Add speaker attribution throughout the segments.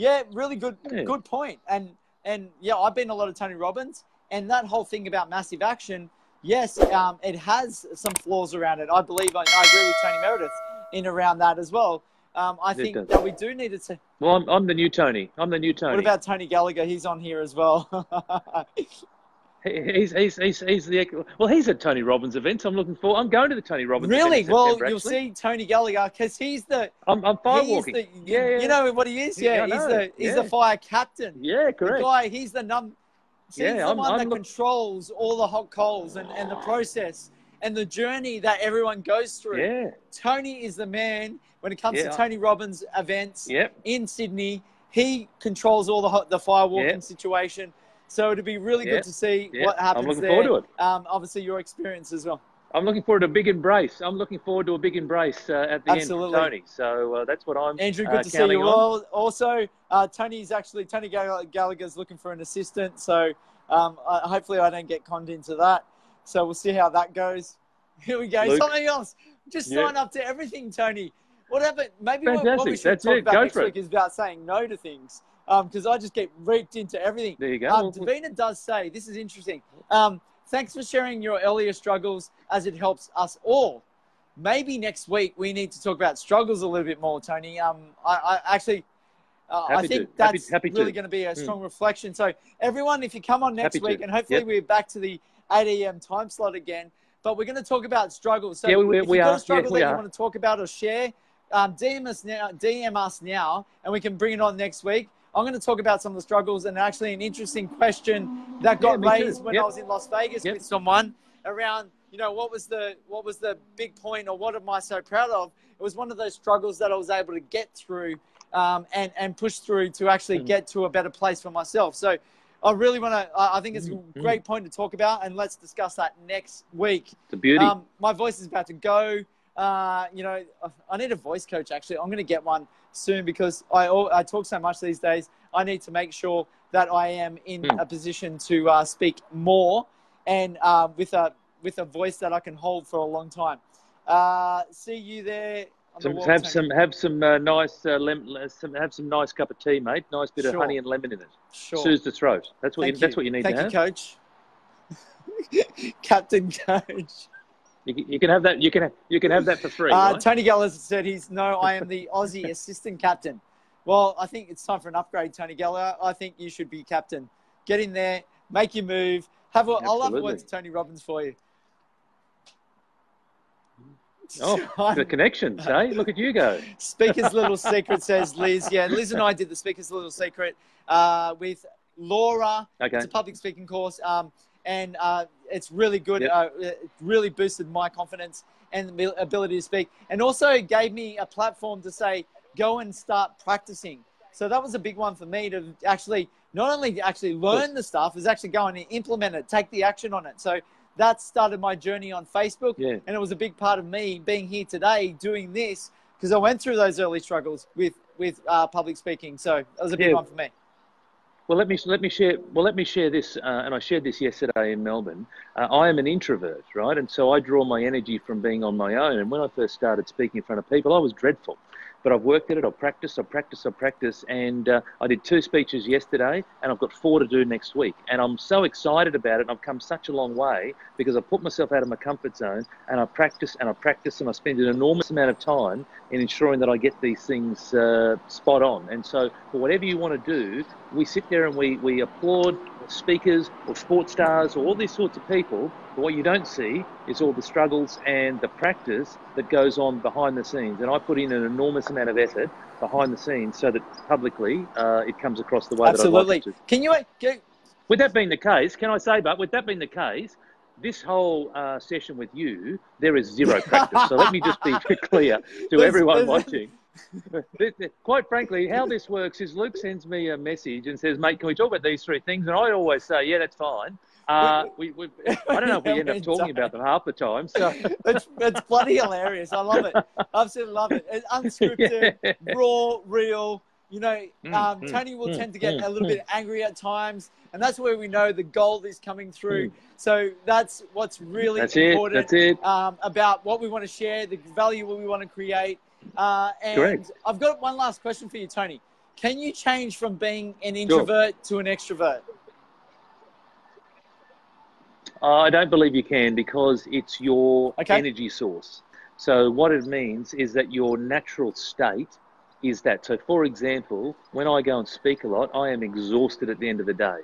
Speaker 1: Yeah, really good,
Speaker 2: Yeah.
Speaker 1: good point. And yeah, I've been a lot of Tony Robbins, and that whole thing about massive action, yes, it has some flaws around it. I believe I agree with Tony Meredith in around that as well. I
Speaker 2: It
Speaker 1: think
Speaker 2: does.
Speaker 1: that we do need to.
Speaker 2: Well, I'm the new Tony. I'm the new Tony.
Speaker 1: What about Tony Gallagher? He's on here as well.
Speaker 2: He's the well. He's at Tony Robbins events. I'm going to the Tony Robbins
Speaker 1: Really?
Speaker 2: event in
Speaker 1: Well,
Speaker 2: September.
Speaker 1: you'll
Speaker 2: Actually,
Speaker 1: see Tony Gallagher because he's the.
Speaker 2: I'm fire
Speaker 1: He's
Speaker 2: walking.
Speaker 1: the.
Speaker 2: Yeah.
Speaker 1: You know what he is? Yeah,
Speaker 2: I know.
Speaker 1: he's the fire captain.
Speaker 2: Yeah, correct.
Speaker 1: The guy. He's the He's the one that controls all the hot coals and the process and the journey that everyone goes through.
Speaker 2: Yeah.
Speaker 1: Tony is the man when it comes to Tony Robbins events in Sydney. He controls all the fire walking situation. So it'd be really good to see what happens
Speaker 2: I'm looking
Speaker 1: there.
Speaker 2: forward to it.
Speaker 1: Obviously, your experience as well.
Speaker 2: I'm looking forward to a big embrace. I'm looking forward to a big embrace at the end from Tony. So that's what I'm
Speaker 1: Andrew, good to see you all. Also, Tony Gallagher's looking for an assistant. So hopefully I don't get conned into that. So we'll see how that goes. Here we go. Luke. Something else. Just sign up to everything, Tony. Whatever. Maybe what we should talk about next week is about saying no to things. Because I just get reaped into everything.
Speaker 2: There you go.
Speaker 1: Davina does say, this is interesting. Thanks for sharing your earlier struggles as it helps us all. Maybe next week we need to talk about struggles a little bit more, Tony. I think that's really going to be a strong reflection. So everyone, if you come on next week, and hopefully we're back to the 8 a.m. time slot again, but we're going to talk about struggles. So if you've got a struggle that you want to talk about or share, DM us now, and we can bring it on next week. I'm going to talk about some of the struggles and actually an interesting question that got raised when I was in Las Vegas with someone around, what was the big point or what am I so proud of? It was one of those struggles that I was able to get through and push through to actually get to a better place for myself. So I really want to, I think it's a great point to talk about, and let's discuss that next week.
Speaker 2: The beauty.
Speaker 1: My voice is about to go. I need a voice coach, actually. I'm going to get one soon because I talk so much these days. I need to make sure that I am in a position to speak more and with a voice that I can hold for a long time. See you there.
Speaker 2: Have some nice cup of tea, mate. Nice bit of honey and lemon in it.
Speaker 1: Sure.
Speaker 2: Soothes the throat. That's what you need to have.
Speaker 1: Thank you, Coach. Captain Coach.
Speaker 2: You can have that. You can have that for free. Right?
Speaker 1: Tony Gallagher said I am the Aussie assistant captain. Well, I think it's time for an upgrade, Tony Gallagher. I think you should be captain. Get in there, make your move. I'll have a word to Tony Robbins for you.
Speaker 2: Oh, the connections, eh? Look at you go.
Speaker 1: Speaker's Little Secret, says Liz. Yeah, Liz and I did the Speaker's Little Secret with Laura. Okay. It's a public speaking course. And it's really good. It really boosted my confidence and the ability to speak, and also gave me a platform to say, go and start practicing. So that was a big one for me to actually not only actually learn the stuff, is actually go and implement it, take the action on it. So that started my journey on Facebook, and it was a big part of me being here today doing this because I went through those early struggles with public speaking. So that was a big one for me.
Speaker 2: Well, let me share this, and I shared this yesterday in Melbourne. I am an introvert, right? And so I draw my energy from being on my own. And when I first started speaking in front of people, I was dreadful. But I've worked at it. I've practiced. And I did 2 speeches yesterday, and I've got 4 to do next week. And I'm so excited about it. And I've come such a long way because I put myself out of my comfort zone, and I practice, and I spend an enormous amount of time in ensuring that I get these things spot on. And so for whatever you want to do, we sit there and we applaud speakers or sports stars or all these sorts of people, but what you don't see is all the struggles and the practice that goes on behind the scenes. And I put in an enormous amount of effort behind the scenes so that publicly it comes across the way that I'd like it to. With that being the case, with that being the case, this whole session with you, there is zero practice. So let me just be clear to everyone watching. Quite frankly, how this works is Luke sends me a message and says, mate, can we talk about these 3 things? And I always say, yeah, that's fine. I don't know if we end up talking about them half the time. So
Speaker 1: it's bloody hilarious. I love it. I absolutely love it. It's unscripted, raw, real. Tony will tend to get a little bit angry at times, and that's where we know the gold is coming through. So that's what's really important about what we want to share, the value we want to create. And
Speaker 2: Correct.
Speaker 1: I've got one last question for you, Tony. Can you change from being an
Speaker 2: Sure.
Speaker 1: introvert to an extrovert?
Speaker 2: I don't believe you can, because it's your
Speaker 1: Okay.
Speaker 2: energy source. So what it means is that your natural state is that. So for example, when I go and speak a lot, I am exhausted at the end of the day.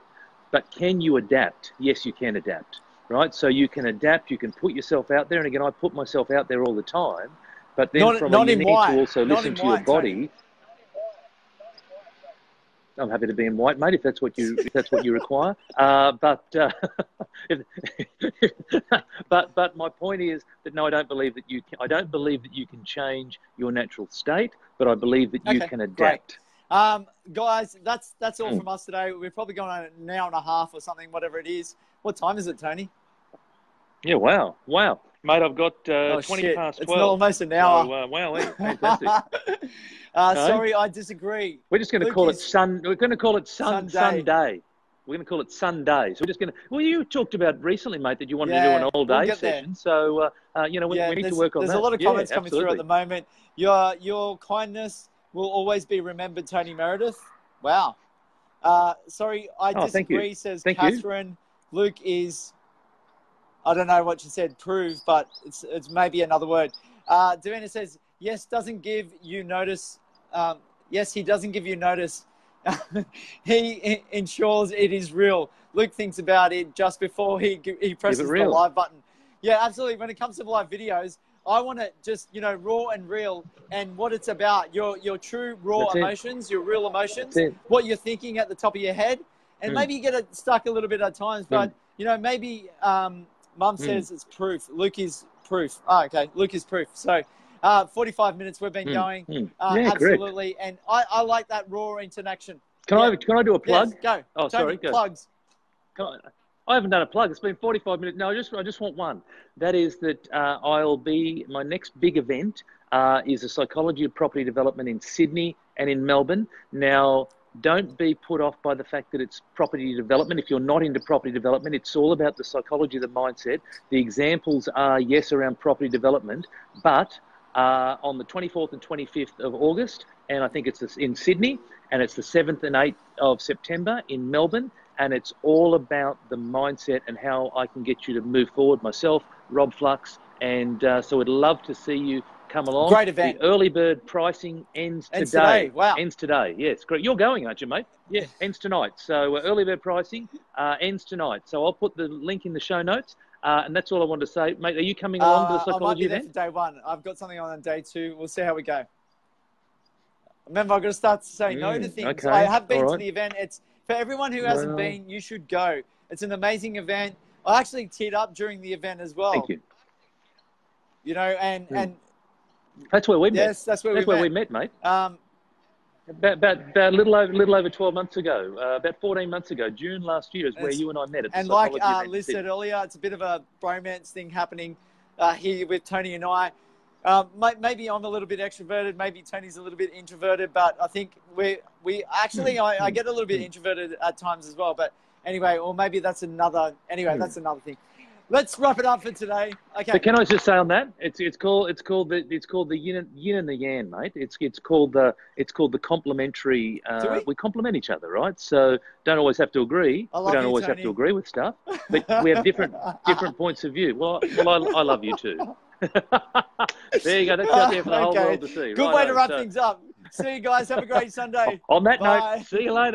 Speaker 2: But can you adapt? Yes, you can adapt, right? So you can adapt, you can put yourself out there. And again, I put myself out there all the time, but then you need to also listen to your body.
Speaker 1: Tony.
Speaker 2: I'm happy to be in white, mate, if that's what you require. But my point is that no, I don't believe that you can change your natural state, but I believe that you can adapt.
Speaker 1: Great. Guys, that's all from us today. We're probably going on an hour and a half or something, whatever it is. What time is it, Tony?
Speaker 2: Yeah, wow, mate. I've got 20 past 12.
Speaker 1: It's almost an hour.
Speaker 2: So, wow, fantastic.
Speaker 1: Sorry, I disagree.
Speaker 2: We're just going to call it Sunday. We're going to call it Sunday. We're going to call it Sunday. So we're just going to. Well, you talked about recently, mate, that you wanted to do an all-day session. So we need to work on that.
Speaker 1: There's a lot of comments coming through at the moment. Your kindness will always be remembered, Tony Meredith. Wow. Sorry, I disagree. Says Catherine. Luke is. I don't know what she said. Prove, but it's maybe another word. Davina says yes. Doesn't give you notice. Yes, he doesn't give you notice. He ensures it is real. Luke thinks about it just before he presses the live button. Yeah, absolutely. When it comes to live videos, I want to just, raw and real, and what it's about, your true raw emotions, your real emotions, what you're thinking at the top of your head. And maybe you get it stuck a little bit at times, but, maybe Mum says it's proof. Luke is proof. Oh, okay. Luke is proof. So 45 minutes we've been going. Absolutely. Correct. And I like that raw interaction.
Speaker 2: Can I do a plug?
Speaker 1: Yes, go.
Speaker 2: Oh,
Speaker 1: Tony,
Speaker 2: sorry. Go.
Speaker 1: Plugs.
Speaker 2: I haven't done a plug. It's been 45 minutes. No, I just want one. That is that my next big event is the Psychology of Property Development in Sydney and in Melbourne. Now, don't be put off by the fact that it's property development. If you're not into property development, it's all about the psychology of the mindset. The examples are, yes, around property development, but on the 24th and 25th of August, and I think it's in Sydney, and it's the 7th and 8th of September in Melbourne, and it's all about the mindset and how I can get you to move forward. Myself, Rob Flux, and so we'd love to see you come along.
Speaker 1: Great event.
Speaker 2: The early bird pricing ends today.
Speaker 1: Wow.
Speaker 2: Ends today. Yes, great. You're going, aren't you, mate? Yeah, ends tonight. So early bird pricing ends tonight. So I'll put the link in the show notes. And that's all I wanted to say. Mate, are you coming along to the psychology event?
Speaker 1: I might be there for day one. I've got something on day two. We'll see how we go. Remember, I've got to start to say no to things. Okay. I have been to the event. It's for everyone who hasn't been, you should go. It's an amazing event. I actually teared up during the event as well.
Speaker 2: Thank you.
Speaker 1: And
Speaker 2: that's where we met.
Speaker 1: Yes, that's where we
Speaker 2: met, mate. About a little over 12 months ago, about 14 months ago, June last year is where you and I met at the
Speaker 1: and
Speaker 2: psychology
Speaker 1: like
Speaker 2: event.
Speaker 1: Liz said earlier, it's a bit of a bromance thing happening here with Tony and I. Maybe I'm a little bit extroverted, maybe Tony's a little bit introverted, but I think I get a little bit introverted at times as well. But anyway, or maybe that's another thing. Let's wrap it up for today. Okay.
Speaker 2: But can I just say on that, it's called the yin and the yang, mate. It's called the complementary. We complement each other, right? So don't always have to agree. We don't always have to agree with stuff, but we have different points of view. Well, I love you too. There you go. That's out there for the whole world to see.
Speaker 1: Good way to wrap things up. See you guys. Have a great Sunday.
Speaker 2: On that note, see you later.